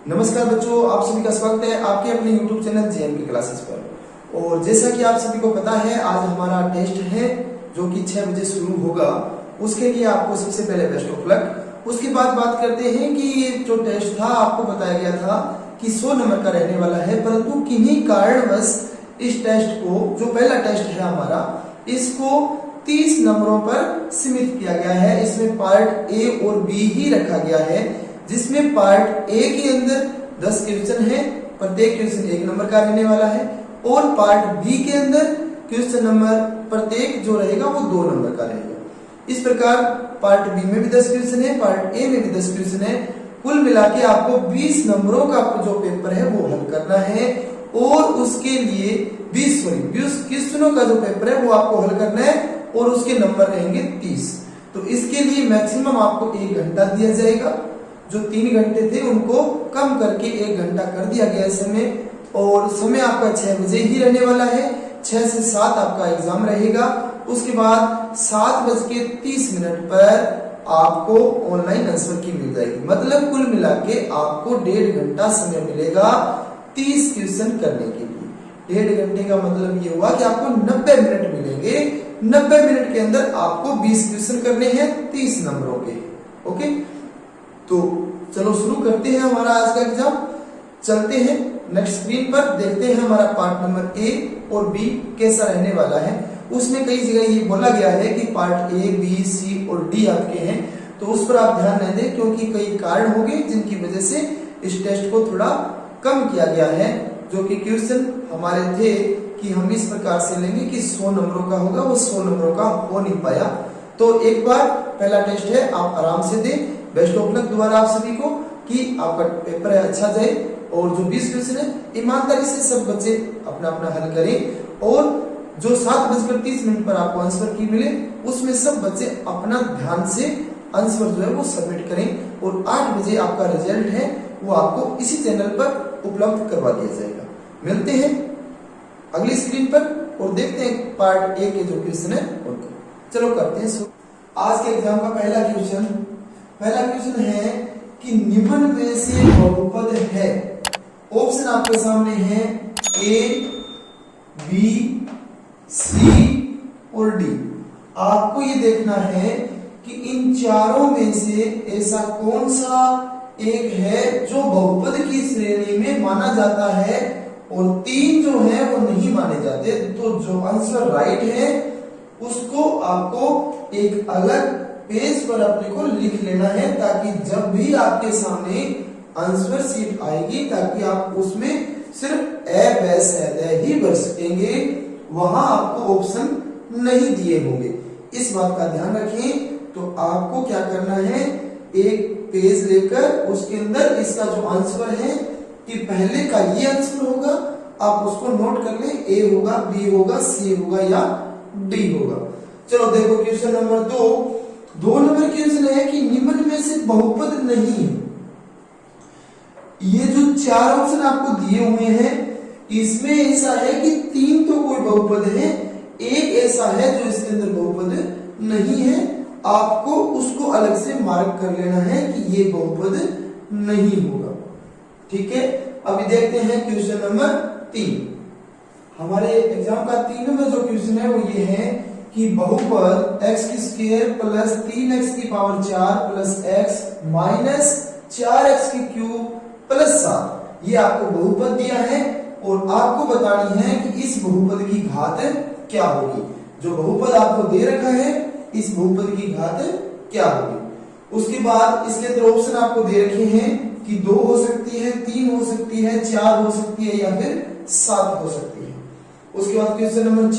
नमस्कार बच्चों, आप सभी का स्वागत है आपके अपने YouTube चैनल JMK क्लासेस पर। और जैसा कि आप सभी को पता है, आज हमारा टेस्ट है जो कि 6 बजे शुरू होगा। उसके लिए आपको सबसे पहले बेस्ट ऑफ लक। उसके बाद बात करते हैं कि ये जो टेस्ट था आपको बताया गया था कि 100 नंबर का रहने वाला है, परंतु किन्हीं कारणवश इस टेस्ट को, जो पहला टेस्ट है हमारा, इसको 30 नंबरों पर सीमित किया गया है। इसमें पार्ट ए और बी ही रखा गया है, जिसमें पार्ट ए के अंदर 10 क्वेश्चन है, प्रत्येक क्वेश्चन 1 नंबर का रहने वाला है, और पार्ट बी के अंदर क्वेश्चन नंबर प्रत्येक जो रहेगा वो 2 नंबर का रहेगा। इस प्रकार पार्ट बी में भी 10 क्वेश्चन है, पार्ट ए में भी 10 क्वेश्चन है। कुल मिला के आपको 20 नंबरों का जो पेपर है वो हल करना है, और उसके लिए 20 क्वेश्चनों का जो पेपर है वो आपको हल करना है, और उसके नंबर रहेंगे 30। तो इसके लिए मैक्सिमम आपको 1 घंटा दिया जाएगा। जो 3 घंटे थे उनको कम करके 1 घंटा कर दिया गया समय, और समय आपका 6 बजे ही रहने वाला है। 6 से 7 आपका एग्जाम रहेगा। उसके बाद 7:30 पर आपको ऑनलाइन आंसर की मिल जाएगी। मतलब कुल मिला के आपको 1.5 घंटा समय मिलेगा 30 क्वेश्चन करने के लिए। 1.5 घंटे का मतलब ये हुआ कि आपको 90 मिनट मिलेंगे। 90 मिनट के अंदर आपको 20 क्वेश्चन करने हैं 30 नंबरों के। ओके, तो चलो शुरू करते हैं हमारा आज का एग्जाम। चलते हैं नेक्स्ट स्क्रीन पर, देखते हैं हमारा पार्ट नंबर ए और बी कैसा रहने वाला है। उसमें कई जगह ये बोला गया है कि पार्ट ए, बी, सी और डी आपके हैं, तो उस पर आप ध्यान न दें, क्योंकि कई कारण होंगे जिनकी वजह से इस टेस्ट को थोड़ा कम किया गया है। जो कि क्वेश्चन हमारे थे कि हम इस प्रकार से लेंगे कि 100 नंबरों का होगा, वो 100 नंबरों का हो नहीं पाया। तो एक बार पहला टेस्ट है, आप आराम से दें। बेस्ट ऑफ लक दोबारा आप सभी को कि आपका पेपर है अच्छा जाए, और जो 20 क्वेश्चन है ईमानदारी से सब बच्चे अपना अपना हल करें, और जो 7:30 पर आपको आंसर की मिले उसमें सब बच्चे अपना ध्यान से आंसर जो है वो सबमिट करें, और 8 बजे आपका रिजल्ट है वो आपको इसी चैनल पर उपलब्ध करवा दिया जाएगा। मिलते हैं अगली स्क्रीन पर और देखते हैं पार्ट ए के जो क्वेश्चन है उनको। चलो करते हैं आज के एग्जाम का पहला क्वेश्चन है कि निम्न में से बहुपद है। ऑप्शन आपके सामने है ए, बी, सी और डी। आपको ये देखना है कि इन चारों में से ऐसा कौन सा एक है जो बहुपद की श्रेणी में माना जाता है, और 3 जो है वो नहीं माने जाते। तो जो आंसर राइट है उसको आपको एक अलग पेज पर अपने को लिख लेना है, ताकि जब भी आपके सामने आंसर शीट आएगी ताकि आप उसमें सिर्फ ए बस ही भर सकेंगे, वहां आपको ऑप्शन नहीं दिए होंगे। इस बात का ध्यान रखें। तो आपको क्या करना है, एक पेज लेकर उसके अंदर इसका जो आंसर है कि पहले का ये आंसर होगा, आप उसको नोट कर लें। ए होगा, बी होगा, सी होगा या डी होगा। चलो देखो क्वेश्चन नंबर 2 नंबर क्वेश्चन है कि निम्न में से बहुपद नहीं है। ये जो 4 ऑप्शन आपको दिए हुए हैं इसमें ऐसा है कि 3 तो कोई बहुपद है, एक ऐसा है जो इसके अंदर बहुपद नहीं है। आपको उसको अलग से मार्क कर लेना है कि ये बहुपद नहीं होगा। ठीक है, अभी देखते हैं क्वेश्चन नंबर 3। हमारे एग्जाम का 3 नंबर जो क्वेश्चन है वो ये है कि बहुपद x² प्लस 3x की power 4 plus x minus 4x³ plus 7, ये आपको बहुपद दिया है, और आपको बतानी है कि इस बहुपद की घात क्या होगी। जो बहुपद आपको दे रखा है इस बहुपद की घात क्या होगी। उसके बाद इसके अंदर ऑप्शन आपको दे रखे हैं कि 2 हो सकती है, 3 हो सकती है, 4 हो सकती है या फिर 7 हो सकती है। उसके बाद क्वेश्चन नंबर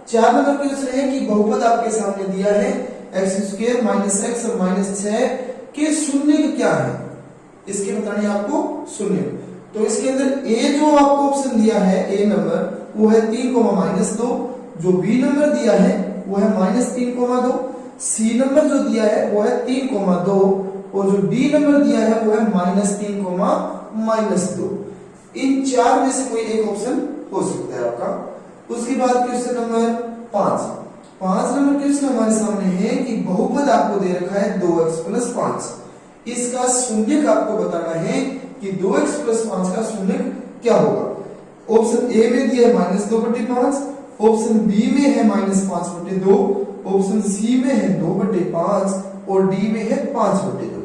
4 नंबर क्वेश्चन है कि बहुपद आपके सामने दिया है x² माइनस x और माइनस 6 के शून्य क्या है, इसके बताने आपको शून्य। तो इसके अंदर ए जो आपको ऑप्शन दिया है ए नंबर वो है 3,-2, जो बी नंबर दिया है वो है -3,2, सी नंबर जो दिया है वो है 3,2, और जो डी नंबर दिया है वो है -3,-2। इन 4 में से कोई एक ऑप्शन हो सकता है आपका। उसके बाद क्वेश्चन नंबर 5 नंबर क्वेश्चन हमारे सामने है कि बहुपद आपको दे रखा है 2x + 5। इसका शून्य का आपको बताना है कि 2x प्लस 5 का शून्य क्या होगा। ऑप्शन ए में दिया है -2/5, ऑप्शन बी में है -5/2, ऑप्शन सी में है 2/5 और डी में है 5/2।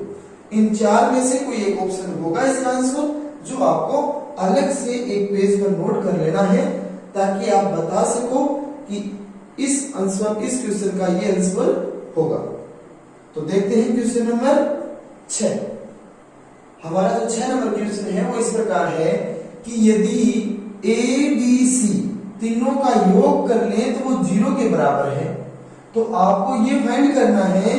इन चार में से कोई एक ऑप्शन होगा इसका आंसर, जो आपको अलग से एक पेज पर नोट कर लेना है, ताकि आप बता सको कि इस क्वेश्चन का ये आंसर होगा। तो देखते हैं क्वेश्चन नंबर 6। हमारा जो 6 नंबर क्वेश्चन है वो इस प्रकार है कि यदि ए बी सी तीनों का योग कर लें तो वो 0 के बराबर है, तो आपको ये फाइंड करना है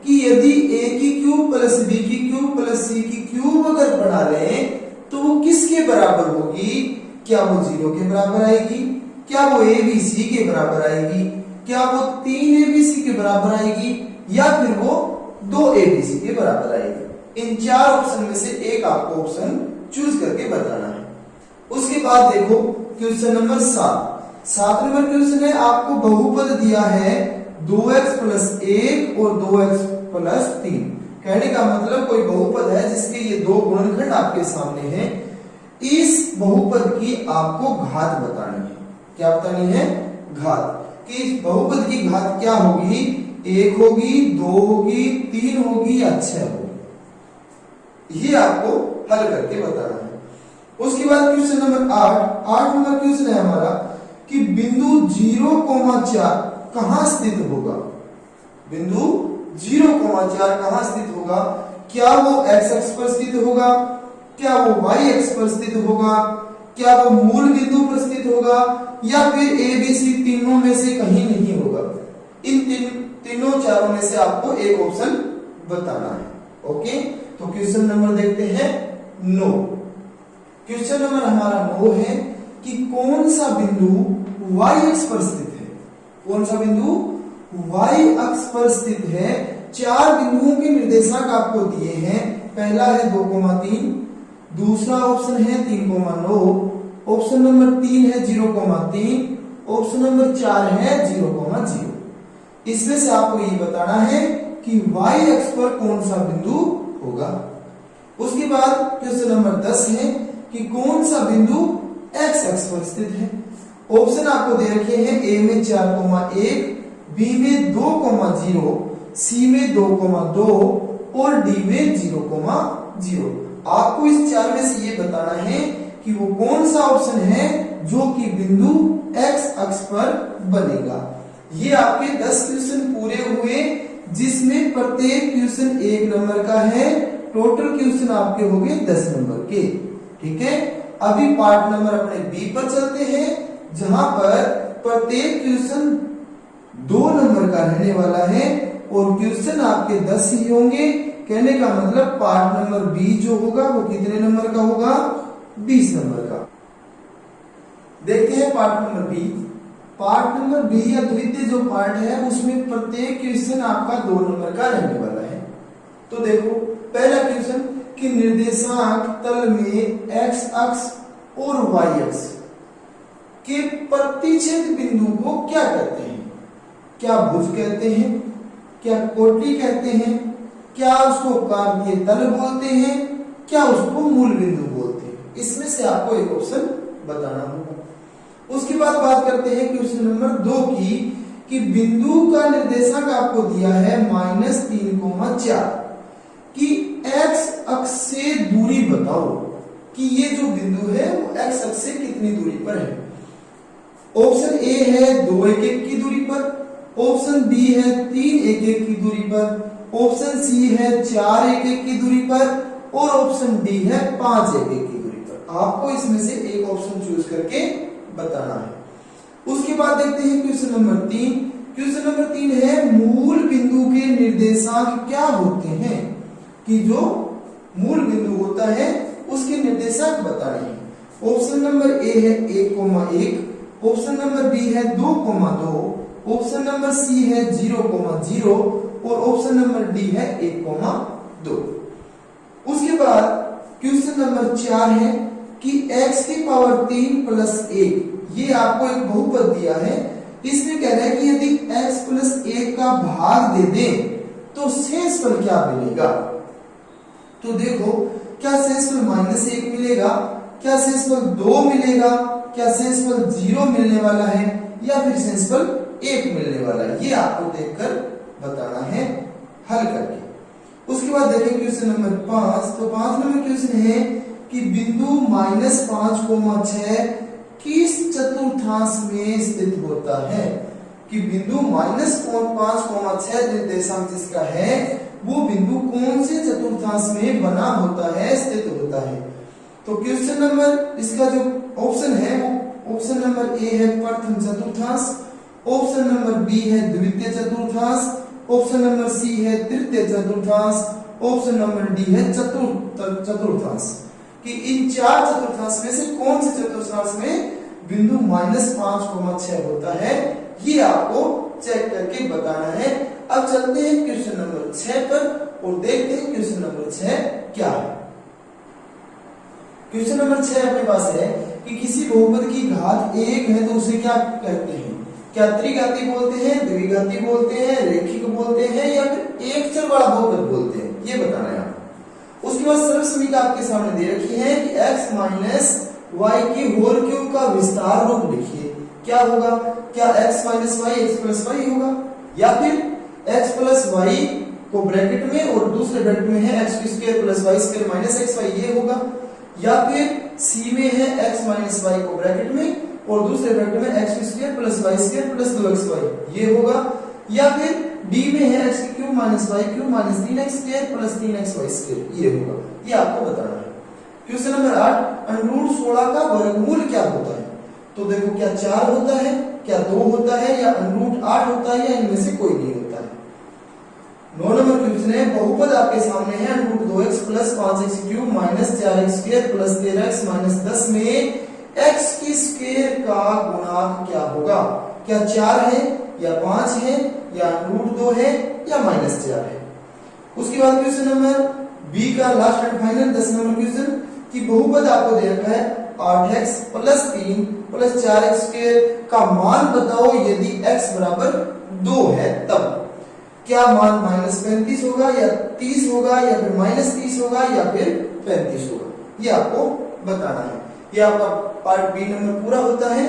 कि यदि a की क्यूब प्लस b की क्यूब प्लस c की क्यूब अगर बना लें तो वो किसके बराबर होगी। क्या वो 0 के बराबर आएगी, क्या वो a b c के बराबर आएगी, क्या वो 3 a b c के बराबर आएगी, या फिर वो 2 a b c के बराबर आएगी। इन चार ऑप्शन में से एक आपको ऑप्शन चूज करके बताना है। उसके बाद देखो क्वेश्चन नंबर 7 नंबर क्वेश्चन है, आपको बहुपद दिया है 2x प्लस 1 और 2x प्लस 3। कहने का मतलब कोई बहुपद है जिसके ये दो गुणनखंड आपके सामने हैं, इस बहुपद की आपको घात बतानी है। क्या बतानी है? घात। कि इस बहुपद की घात क्या होगी, 1 होगी, 2 होगी, 3 होगी या 6 होगी, ये आपको हल करके बताना है। उसके बाद क्वेश्चन नंबर 8 नंबर क्वेश्चन है हमारा कि बिंदु 0,4 कहां स्थित होगा। बिंदु 0,4 कहां स्थित होगा? क्या वो x अक्ष पर स्थित होगा, क्या वो y अक्ष पर स्थित होगा, क्या वो मूल बिंदु पर स्थित होगा, या फिर a b c तीनों में से कहीं नहीं होगा। इन तीनों चारों में से आपको एक ऑप्शन बताना है। ओके, तो क्वेश्चन नंबर देखते हैं 9। क्वेश्चन नंबर हमारा 9 है कि कौन सा बिंदु y अक्ष पर स्थित है। कौन सा बिंदु y अक्ष पर स्थित है। चार बिंदुओं के निर्देशांक आपको दिए हैं। पहला है 2,3, दूसरा ऑप्शन है 3,9, ऑप्शन नंबर 3 है 0,3, ऑप्शन नंबर 4 है 0,0। इसमें से आपको ये बताना है कि y अक्ष पर कौन सा बिंदु होगा। उसके बाद क्वेश्चन नंबर 10 है कि कौन सा बिंदु x अक्ष पर स्थित है। ऑप्शन आपको दे रखे हैं, ए में 4,1, बी में 2,0, सी में 2,2 और डी में 0,0। आपको इस चार में से ये बताना है कि वो कौन सा ऑप्शन है जो कि बिंदु x अक्ष पर बनेगा। ये आपके 10 क्वेश्चन पूरे हुए, जिसमें प्रत्येक क्वेश्चन 1 नंबर का है। टोटल क्वेश्चन आपके हो गए 10 नंबर के। ठीक है, अभी पार्ट नंबर अपने बी पर चलते हैं, जहां पर प्रत्येक क्वेश्चन 2 नंबर का रहने वाला है और क्वेश्चन आपके 10 ही होंगे। कहने का मतलब पार्ट नंबर बी जो होगा वो कितने नंबर का होगा? 20 नंबर का। देखते हैं part number B. Part number B या द्वितीय जो पार्ट है उसमें प्रत्येक क्वेश्चन आपका 2 नंबर का रहने वाला है। तो देखो पहला क्वेश्चन कि निर्देशांक तल में x अक्ष और y अक्ष के प्रतिच्छेद बिंदु को क्या कहते हैं? क्या भुज कहते हैं, क्या कोटि कहते हैं, क्या उसको कार्तीय तल बोलते हैं, क्या उसको मूल बिंदु बोलते हैं? इसमें से आपको एक ऑप्शन बताना होगा। उसके बाद बात करते हैं क्वेश्चन नंबर 2 की कि बिंदु का निर्देशांक आपको दिया है -3,4 कि x अक्ष से दूरी बताओ कि ये जो बिंदु है वो x अक्ष से कितनी दूरी पर है। ऑप्शन ए है 2,1,1 की दूरी पर, ऑप्शन बी है 3,1,1 की दूरी पर, ऑप्शन सी है 4,1,1 की दूरी पर और ऑप्शन डी है 5,1,1 की दूरी पर। आपको इसमें से एक ऑप्शन चूज करके बताना है। उसके बाद देखते हैं क्वेश्चन नंबर 3। क्वेश्चन नंबर 3 है मूल बिंदु के निर्देशांक क्या होते हैं, कि जो मूल बिंदु होता है उसके निर्देशांक बताने हैं। ऑप्शन नंबर ए है 1,1, ऑप्शन नंबर बी है 2,2, ऑप्शन नंबर सी है 0,0 और ऑप्शन नंबर डी है 1,2। उसके बाद क्वेश्चन नंबर 4 है कि x की पावर 3 प्लस 1, ये आपको एक बहुपद दिया है। इसमें कह रहा है कि यदि x प्लस 1 का भाग दे दें तो शेष पर क्या मिलेगा। तो देखो क्या शेषफल -1 मिलेगा, क्या शेषफल 2 मिलेगा, क्या शेषफल 0 मिलने वाला है या फिर शेषफल 1 मिलने वाला है, ये आपको देखकर बताना है हल करके। उसके बाद देखें क्वेश्चन नंबर 5। तो 5 नंबर क्वेश्चन है कि बिंदु -5,6 किस चतुर्थांश में स्थित होता है, कि बिंदु -5,6 निर्देशांक जिसका है वो बिंदु कौन से चतुर्थांश में बना होता है, स्थित होता है। तो क्वेश्चन नंबर इसका जो ऑप्शन है वो ऑप्शन नंबर ए है प्रथम चतुर्थांश, ऑप्शन नंबर बी है द्वितीय चतुर्थांश, ऑप्शन नंबर सी है तृतीय चतुर्थांश, ऑप्शन नंबर डी है चतुर्थ चतुर्थांश। कि इन 4 चतुर्थांश में से कौन से चतुर्थांश में बिंदु -5,6 होता है, ये आपको चेक करके बताना है। अब चलते हैं क्वेश्चन नंबर 6 पर और देखते हैं क्वेश्चन नंबर 6 क्या है। क्वेश्चन नंबर 6 अपने पास है कि किसी बहुपद की घात 1 है तो उसे क्या कहते हैं, क्या त्रिघाती बोलते हैं, द्विघाती बोलते हैं, रेखिक बोलते हैं या फिर एक चर वाला बहुपद बोलते हैं, ये बताना है आपको। उसके बाद सरल समीकरण आपके सामने दे रखी है कि x माइनस वाई की होल क्यूब का विस्तार रूप लिखिए। क्या होगा, क्या x minus Y X plus Y होगा या फिर x प्लस वाई को ब्रैकेट में और दूसरे ब्रैकेट में है x square plus Y square minus X Y, ये होगा। या फिर c में है x माइनस वाई को ब्रैकेट में और दूसरे ब्रैकेट में x square plus Y square plus 2xy, ये होगा। या फिर d में है x cube minus Y cube minus 3x square plus 3xy square, ये होगा। ये आपको बताना है। क्वेश्चन नंबर 8 √16 का वर्गमूल क्या होता है। तो देखो क्या 4 होता है, क्या 2 होता है या √8 होता है या इनमें से कोई नहीं होता है। 9 नंबर क्वेश्चन है बहुपद आपके सामने है √2x plus 5x cube minus 4x square plus 13x minus 10 में x की स्क्वायर का गुणांक क्या होगा, क्या 4 है या 5 है या √2 है या -4 है। उसके बाद क्वेश्चन नंबर बी का last and final 10 number question कि बहुपद आपको दे रखा है 8x plus 3 plus 4x square का मान बताओ यदि x बराबर 2 है तब। क्या मान -35 होगा या 30 होगा या फिर -30 होगा या फिर 35 होगा, ये आपको बताना है। ये आपका पार्ट बी नंबर पूरा होता है।